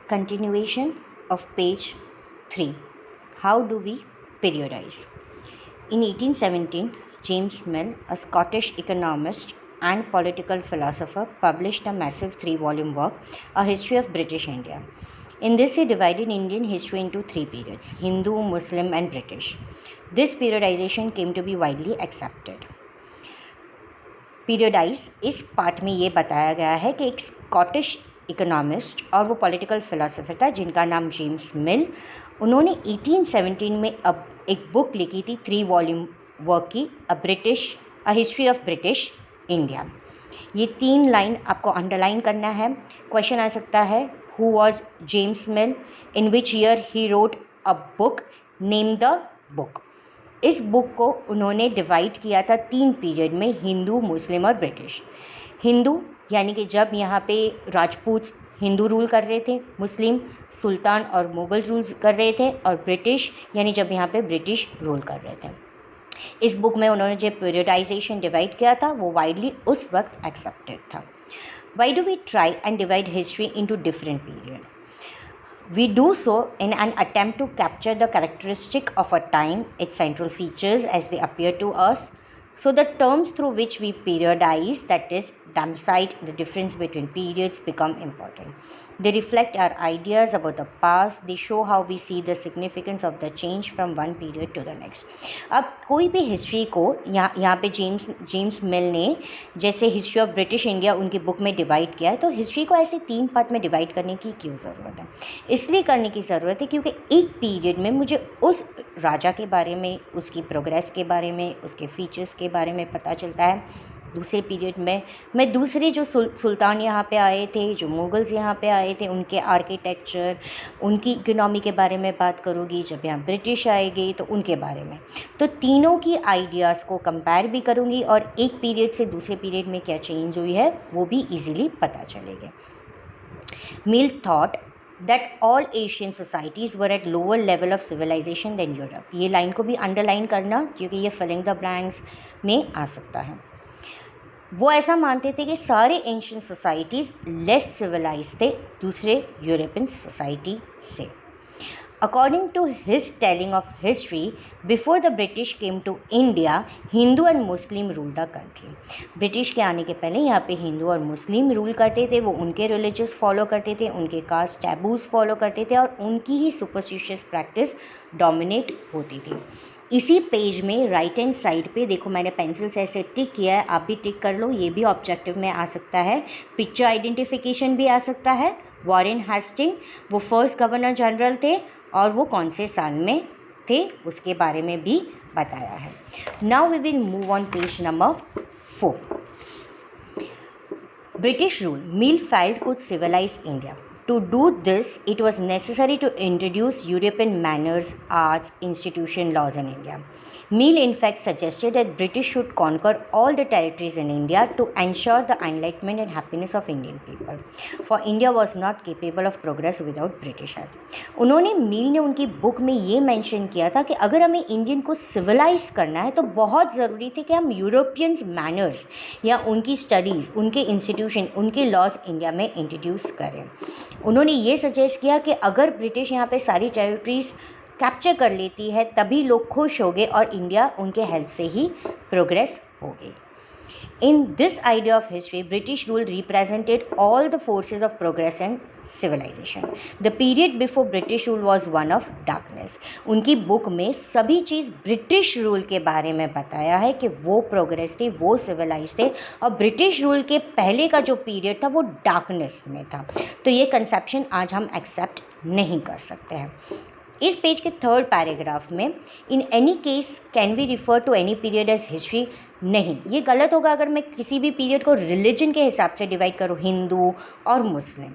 Continuation of page 3. How do we periodize? In 1817, James Mill, a Scottish economist and political philosopher, published a massive 3-volume work, A History of British India. In this, he divided Indian history into 3 periods: Hindu, Muslim, and British. This periodization came to be widely accepted. पीरियडाइज इस part में ये बताया गया है कि एक Scottish economist और वो पॉलिटिकल फिलोसोफर था जिनका नाम जेम्स मिल, उन्होंने 1817 में अब एक बुक लिखी थी 3-वॉल्यूम वर्क की, a history of British India. ये 3 लाइन आपको अंडरलाइन करना है। क्वेश्चन आ सकता है, who was James mill, in which year he wrote a book, name the book. इस बुक को उन्होंने डिवाइड किया था 3 पीरियड में, हिंदू, मुस्लिम और ब्रिटिश। हिंदू यानी कि जब यहाँ पे राजपूत हिंदू रूल कर रहे थे, मुस्लिम सुल्तान और मुग़ल रूल कर रहे थे, और ब्रिटिश यानी जब यहाँ पे ब्रिटिश रूल कर रहे थे। इस बुक में उन्होंने जो पीरियडाइजेशन डिवाइड किया था वो वाइडली उस वक्त एक्सेप्टेड था। Why do we try and divide history into different period? We do so in an attempt to capture the characteristic of a time, its central features as they appear to us. So the terms through which we periodize, that is, decide the difference between periods, become important. They reflect our ideas about the past. They show how we see the significance of the change from one period to the next. अब कोई भी history को यहाँ पे James मिल ने जैसे history of British India उनकी book में डिवाइड किया है, तो हिस्ट्री को ऐसे 3 पार्ट में डिवाइड करने की क्यों ज़रूरत है? इसलिए करने की ज़रूरत है क्योंकि एक पीरियड में मुझे उस राजा के बारे में, उसकी प्रोग्रेस के बारे में, उसके फीचर्स के बारे में पता चलता है। दूसरे पीरियड में मैं दूसरे जो सुल्तान यहाँ पे आए थे, जो मुग़ल्स यहाँ पे आए थे, उनके आर्किटेक्चर, उनकी इकोनॉमी के बारे में बात करूँगी। जब यहाँ ब्रिटिश आएगी तो उनके बारे में, तो तीनों की आइडियाज़ को कंपेयर भी करूँगी और एक पीरियड से दूसरे पीरियड में क्या चेंज हुई है वो भी ईजीली पता चलेगा। मिल thought that all Asian societies were at lower level of civilization than Europe. ये लाइन को भी अंडरलाइन करना क्योंकि ये फिलिंग द ब्लैंक्स में आ सकता है। वो ऐसा मानते थे कि सारे एंशियंट सोसाइटीज़ लेस सिविलाइज थे दूसरे यूरोपियन सोसाइटी से। According to his telling of history, before the British came to India, Hindu and Muslim ruled the country. British के आने के पहले यहाँ पे हिंदू और मुस्लिम रूल करते थे। वो उनके रिलीजियस फॉलो करते थे, उनके कास्ट टैबूज़ फॉलो करते थे और उनकी ही सुपरस्टिशियस प्रैक्टिस डोमिनेट होती थी। इसी पेज में राइट हैंड साइड पे देखो, मैंने पेंसिल से ऐसे टिक किया है, आप भी टिक कर लो। ये भी ऑब्जेक्टिव में आ सकता है। पिक्चर आइडेंटिफिकेशन भी आ सकता है। वॉरेन हेस्टिंग वो फर्स्ट गवर्नर जनरल थे और वो कौन से साल में थे उसके बारे में भी बताया है। Now we will move on page number 4। British rule, Mill felt could civilize India. To do this, it was necessary to introduce European manners, arts, institution, laws in India. Mill in fact suggested that British should conquer all the territories in India to ensure the enlightenment and happiness of Indian people. For India was not capable of progress without British help. उन्होंने मिल ने उनकी book में ये mention किया था कि अगर हमें इंडियन को सिविलाइज करना है तो बहुत ज़रूरी थे कि हम यूरोपियंस मैनर्स या उनकी स्टडीज़, उनके इंस्टीट्यूशन, उनके लॉज इंडिया में इंट्रोड्यूस करें। उन्होंने ये सजेस्ट किया कि अगर ब्रिटिश यहाँ पे सारी टेरिटरीज़ कैप्चर कर लेती है तभी लोग खुश होंगे और इंडिया उनके हेल्प से ही प्रोग्रेस होगी। In this idea of history, British rule represented all the forces of progress and civilization. The period before British rule was one of darkness. उनकी बुक में सभी चीज़ ब्रिटिश रूल के बारे में बताया है कि वो प्रोग्रेस थे, वो सिविलाइज थे, और ब्रिटिश रूल के पहले का जो पीरियड था वो डार्कनेस में था। तो ये कंसेप्शन आज हम एक्सेप्ट नहीं कर सकते हैं। इस पेज के 3rd पैराग्राफ में, in any case can we refer to any period as history, नहीं, ये गलत होगा अगर मैं किसी भी पीरियड को रिलीजन के हिसाब से डिवाइड करूँ, हिंदू और मुस्लिम।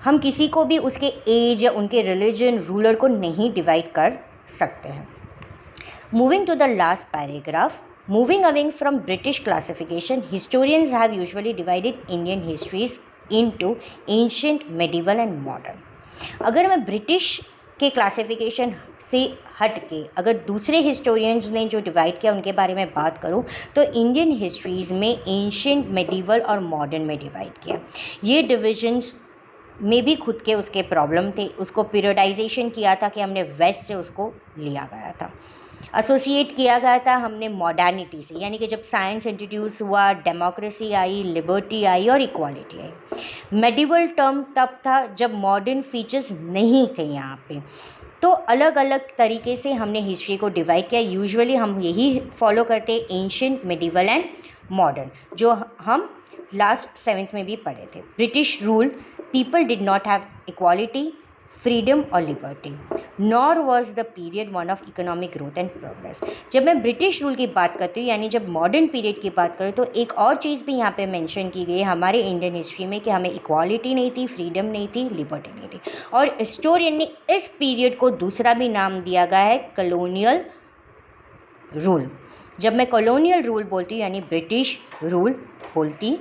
हम किसी को भी उसके एज या उनके रिलीजन, रूलर को नहीं डिवाइड कर सकते हैं। Moving to the last paragraph, moving away from British classification, historians have usually divided Indian histories into ancient, medieval and modern. अगर मैं ब्रिटिश के क्लासिफिकेशन से हट के अगर दूसरे हिस्टोरियंस ने जो डिवाइड किया उनके बारे में बात करूं तो इंडियन हिस्ट्रीज़ में एंशिएंट, मेडिवल और मॉडर्न में डिवाइड किया। ये डिविजन्स में भी खुद के उसके प्रॉब्लम थे। उसको पीरियडाइजेशन किया था कि हमने वेस्ट से उसको लिया गया था, एसोसिएट किया गया था हमने मॉडर्निटी से, यानी कि जब साइंस इंट्रोड्यूस हुआ, डेमोक्रेसी आई, लिबर्टी आई और इक्वालिटी आई। मेडिवल टर्म तब था जब मॉडर्न फीचर्स नहीं थे यहाँ पे। तो अलग अलग तरीके से हमने हिस्ट्री को डिवाइड किया। यूजुअली हम यही फॉलो करते हैं, एंशियंट, मिडिवल एंड मॉडर्न, जो हम लास्ट 7th में भी पढ़े थे। British rule, people did not have equality, freedom और liberty, nor was the period one of economic growth and progress. जब मैं ब्रिटिश रूल की बात करती हूँ, यानी जब मॉडर्न पीरियड की बात करूँ, तो एक और चीज़ भी यहाँ पे मेंशन की गई है हमारे इंडियन हिस्ट्री में कि हमें इक्वालिटी नहीं थी, फ्रीडम नहीं थी, लिबर्टी नहीं थी। और हिस्टोरियन ने इस पीरियड को दूसरा भी नाम दिया गया है, कॉलोनियल रूल। जब मैं कॉलोनियल रूल बोलती हूँ यानी ब्रिटिश रूल बोलती